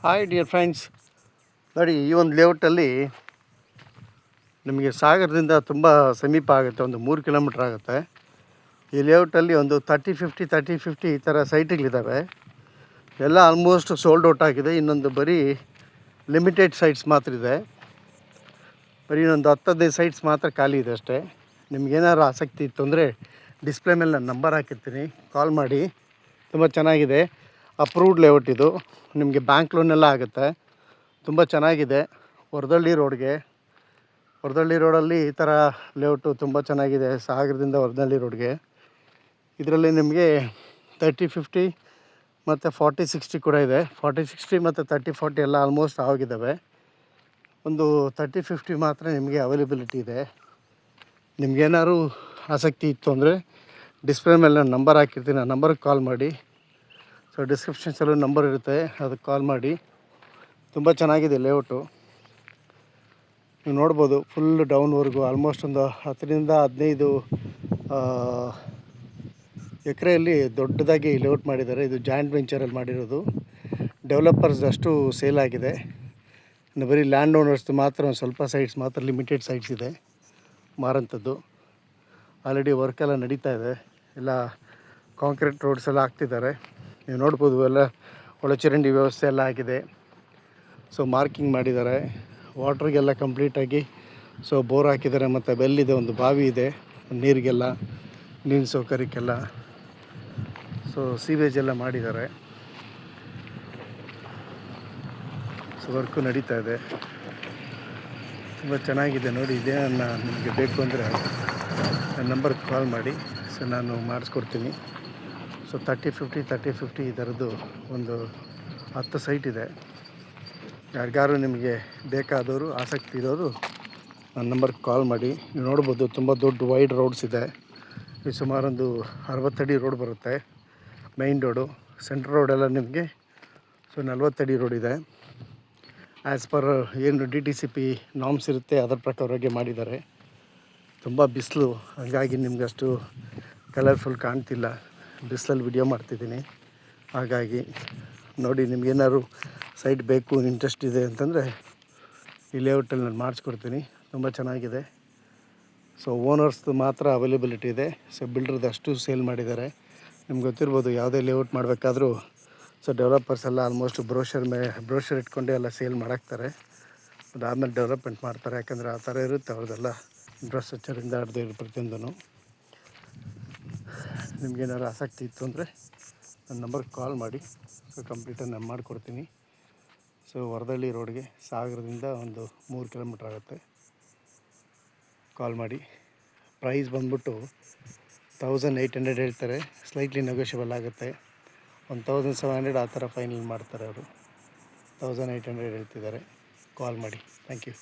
Hi dear friends, ನೋಡಿ ಈ ಒಂದು ಲೇಔಟಲ್ಲಿ ನಿಮಗೆ ಸಾಗರದಿಂದ ತುಂಬ ಸಮೀಪ ಆಗುತ್ತೆ, ಒಂದು 3 ಕಿಲೋಮೀಟ್ರ್ ಆಗುತ್ತೆ. ಈ ಲೇಔಟಲ್ಲಿ ಒಂದು 30-50 ಈ ಥರ ಸೈಟ್ಗಳಿದ್ದಾವೆ. ಎಲ್ಲ ಆಲ್ಮೋಸ್ಟ್ ಸೋಲ್ಡ್ ಔಟ್ ಆಗಿದೆ. ಇನ್ನೊಂದು ಬರೀ ಲಿಮಿಟೆಡ್ ಸೈಟ್ಸ್ ಮಾತ್ರ ಇದೆ. ಬರೀ ಇನ್ನೊಂದು 10-15 ಸೈಟ್ಸ್ ಮಾತ್ರ ಖಾಲಿ ಇದೆ ಅಷ್ಟೇ. ನಿಮ್ಗೇನಾದ್ರು ಆಸಕ್ತಿ ಇತ್ತು ಅಂದರೆ ಡಿಸ್ಪ್ಲೇ ಮೇಲೆ ನಾನು ನಂಬರ್ ಹಾಕಿರ್ತೀನಿ, ಕಾಲ್ ಮಾಡಿ. ತುಂಬ ಚೆನ್ನಾಗಿದೆ, ಅಪ್ರೂವ್ಡ್ ಲೇಔಟ್ ಇದು. ನಿಮಗೆ ಬ್ಯಾಂಕ್ ಲೋನೆಲ್ಲ ಆಗುತ್ತೆ. ತುಂಬ ಚೆನ್ನಾಗಿದೆ. ವರದಳ್ಳಿ ರೋಡಲ್ಲಿ ಈ ಥರ ಲೇಔಟು ತುಂಬ ಚೆನ್ನಾಗಿದೆ. ಸಾಗರದಿಂದ ವರದಳ್ಳಿ ರೋಡ್ಗೆ ಇದರಲ್ಲಿ ನಿಮಗೆ 30-50 ಮತ್ತು 40-60 ಕೂಡ ಇದೆ. 40-60 ಮತ್ತು 30-40 ಎಲ್ಲ ಆಲ್ಮೋಸ್ಟ್ ಆಗಿದ್ದಾವೆ. ಒಂದು 30-50 ಮಾತ್ರ ನಿಮಗೆ ಅವೈಲೇಬಿಲಿಟಿ ಇದೆ. ನಿಮಗೇನಾದ್ರು ಆಸಕ್ತಿ ಇತ್ತು ಅಂದರೆ ಡಿಸ್ಪ್ಲೇ ಮೇಲೆ ನಾನು ನಂಬರ್ ಹಾಕಿರ್ತೀನಿ, ಆ ನಂಬರ್ಗೆ ಕಾಲ್ ಮಾಡಿ. ಸೊ ಡಿಸ್ಕ್ರಿಪ್ಷನ್ಸಲ್ಲೂ ನಂಬರ್ ಇರುತ್ತೆ, ಅದಕ್ಕೆ ಕಾಲ್ ಮಾಡಿ. ತುಂಬ ಚೆನ್ನಾಗಿದೆ ಲೇಔಟು. ನೀವು ನೋಡ್ಬೋದು ಫುಲ್ ಡೌನ್ವರೆಗೂ ಆಲ್ಮೋಸ್ಟ್ ಒಂದು 10-15 ಎಕರೆಯಲ್ಲಿ ದೊಡ್ಡದಾಗಿ ಲೇಔಟ್ ಮಾಡಿದ್ದಾರೆ. ಇದು ಜಾಯಿಂಟ್ ವೆಂಚರಲ್ಲಿ ಮಾಡಿರೋದು. ಡೆವಲಪರ್ಸ್ ಅಷ್ಟು ಸೇಲ್ ಆಗಿದೆ. ಇನ್ನು ಬರೀ ಲ್ಯಾಂಡ್ ಓನರ್ಸ್ದು ಮಾತ್ರ ಒಂದು ಸ್ವಲ್ಪ ಸೈಟ್ಸ್ ಮಾತ್ರ ಲಿಮಿಟೆಡ್ ಸೈಟ್ಸ್ ಇದೆ ಮಾರೋಂಥದ್ದು. ಆಲ್ರೆಡಿ ವರ್ಕೆಲ್ಲ ನಡೀತಾ ಇದೆ. ಎಲ್ಲ ಕಾಂಕ್ರೀಟ್ ರೋಡ್ಸ್ ಎಲ್ಲ ಹಾಕ್ತಿದ್ದಾರೆ. ನೀವು ನೋಡ್ಬೋದು, ಎಲ್ಲ ಒಳಚರಂಡಿ ವ್ಯವಸ್ಥೆ ಎಲ್ಲ ಆಗಿದೆ. ಸೊ ಮಾರ್ಕಿಂಗ್ ಮಾಡಿದ್ದಾರೆ, ವಾಟ್ರಿಗೆಲ್ಲ ಕಂಪ್ಲೀಟಾಗಿ. ಸೊ ಬೋರ್ ಹಾಕಿದ್ದಾರೆ, ಮತ್ತು ಬೆಲ್ಲಿದೆ, ಒಂದು ಬಾವಿ ಇದೆ ನೀರಿಗೆಲ್ಲ, ನೀರಿನ ಸೌಕರ್ಯಕ್ಕೆಲ್ಲ. ಸೊ ಸೀವೇಜ್ ಎಲ್ಲ ಮಾಡಿದ್ದಾರೆ. ಸೊ ವರ್ಕು ನಡೀತಾ ಇದೆ. ತುಂಬ ಚೆನ್ನಾಗಿದೆ ನೋಡಿ. ಇದೇ ನಿಮಗೆ ಬೇಕು ಅಂದರೆ ನನ್ನ ನಂಬರ್ಗೆ ಕಾಲ್ ಮಾಡಿ. ಸೊ ನಾನು ಮಾಡಿಸ್ಕೊಡ್ತೀನಿ. ಸೊ 30-50 ಈ ಥರದ್ದು ಒಂದು 10 ಸೈಟ್ ಇದೆ. ಯಾರಿಗಾರು ನಿಮಗೆ ಬೇಕಾದವರು, ಆಸಕ್ತಿ ಇರೋರು ನನ್ನ ನಂಬರ್ಗೆ ಕಾಲ್ ಮಾಡಿ. ನೀವು ನೋಡ್ಬೋದು ತುಂಬ ದೊಡ್ಡ ವೈಡ್ ರೋಡ್ಸ್ ಇದೆ. ಇದು ಸುಮಾರೊಂದು 60 ಅಡಿ ರೋಡ್ ಬರುತ್ತೆ, ಮೈನ್ ರೋಡು. ಸೆಂಟ್ರ್ ರೋಡೆಲ್ಲ ನಿಮಗೆ 40 ಅಡಿ ರೋಡ್ ಇದೆ. ಆ್ಯಸ್ ಪರ್ ಏನು DTCP ನಾಮ್ಸ್ ಇರುತ್ತೆ ಅದರ ಪ್ರಕಾರವಾಗಿ ಮಾಡಿದ್ದಾರೆ. ತುಂಬ ಬಿಸಿಲು, ಹಾಗಾಗಿ ನಿಮಗಷ್ಟು ಕಲರ್ಫುಲ್ ಕಾಣ್ತಿಲ್ಲ. ಬಿಸಿಲಲ್ಲಿ ವಿಡಿಯೋ ಮಾಡ್ತಿದ್ದೀನಿ, ಹಾಗಾಗಿ ನೋಡಿ. ನಿಮಗೇನಾದ್ರು ಸೈಟ್ ಬೇಕು, ಇಂಟ್ರೆಸ್ಟ್ ಇದೆ ಅಂತಂದರೆ ಈ ಲೇಔಟಲ್ಲಿ ನಾನು ಮಾಡಿಸ್ಕೊಡ್ತೀನಿ. ತುಂಬ ಚೆನ್ನಾಗಿದೆ. ಸೊ ಓನರ್ಸ್ದು ಮಾತ್ರ ಅವೈಲೇಬಿಲಿಟಿ ಇದೆ. ಸೊ ಬಿಲ್ಡ್ರದ್ದು ಅಷ್ಟು ಸೇಲ್ ಮಾಡಿದ್ದಾರೆ. ನಿಮ್ಗೆ ಗೊತ್ತಿರ್ಬೋದು, ಯಾವುದೇ ಲೇಔಟ್ ಮಾಡಬೇಕಾದ್ರೂ ಸೊ ಡೆವಲಪರ್ಸ್ ಎಲ್ಲ ಆಲ್ಮೋಸ್ಟ್ ಬ್ರೋಷರ್ ಇಟ್ಕೊಂಡೆ ಎಲ್ಲ ಸೇಲ್ ಮಾಡಾಕ್ತಾರೆ. ಅದಾದಮೇಲೆ ಡೆವಲಪ್ಮೆಂಟ್ ಮಾಡ್ತಾರೆ. ಯಾಕಂದರೆ ಆ ಥರ ಇರುತ್ತೆ ಅವ್ರದ್ದೆಲ್ಲ ಇನ್ಫ್ರಾಸ್ಟ್ರಕ್ಚರಿಂದ ಹಿಡ್ದು ಪ್ರತಿಯೊಂದೂ. ನಿಮಗೇನಾದ್ರು ಆಸಕ್ತಿ ಇತ್ತು ಅಂದರೆ ನನ್ನ ನಂಬರ್ಗೆ ಕಾಲ್ ಮಾಡಿ. ಸೊ ಕಂಪ್ಲೀಟಾಗಿ ನಾನು ಮಾಡಿಕೊಡ್ತೀನಿ. ಸೊ ವರದಳ್ಳಿ ರೋಡ್ಗೆ ಸಾಗರದಿಂದ ಒಂದು 3 ಕಿಲೋಮೀಟ್ರ್ ಆಗುತ್ತೆ. ಕಾಲ್ ಮಾಡಿ. ಪ್ರೈಸ್ ಬಂದ್ಬಿಟ್ಟು 1800 ಹೇಳ್ತಾರೆ. ಸ್ಲೈಟ್ಲಿ ನೆಗೋಷಿಯಬಲ್ ಆಗುತ್ತೆ. 1700 ಆ ಥರ ಫೈನಲ್ ಮಾಡ್ತಾರೆ ಅವರು. 1800 ಹೇಳ್ತಿದ್ದಾರೆ. ಕಾಲ್ ಮಾಡಿ. Thank you.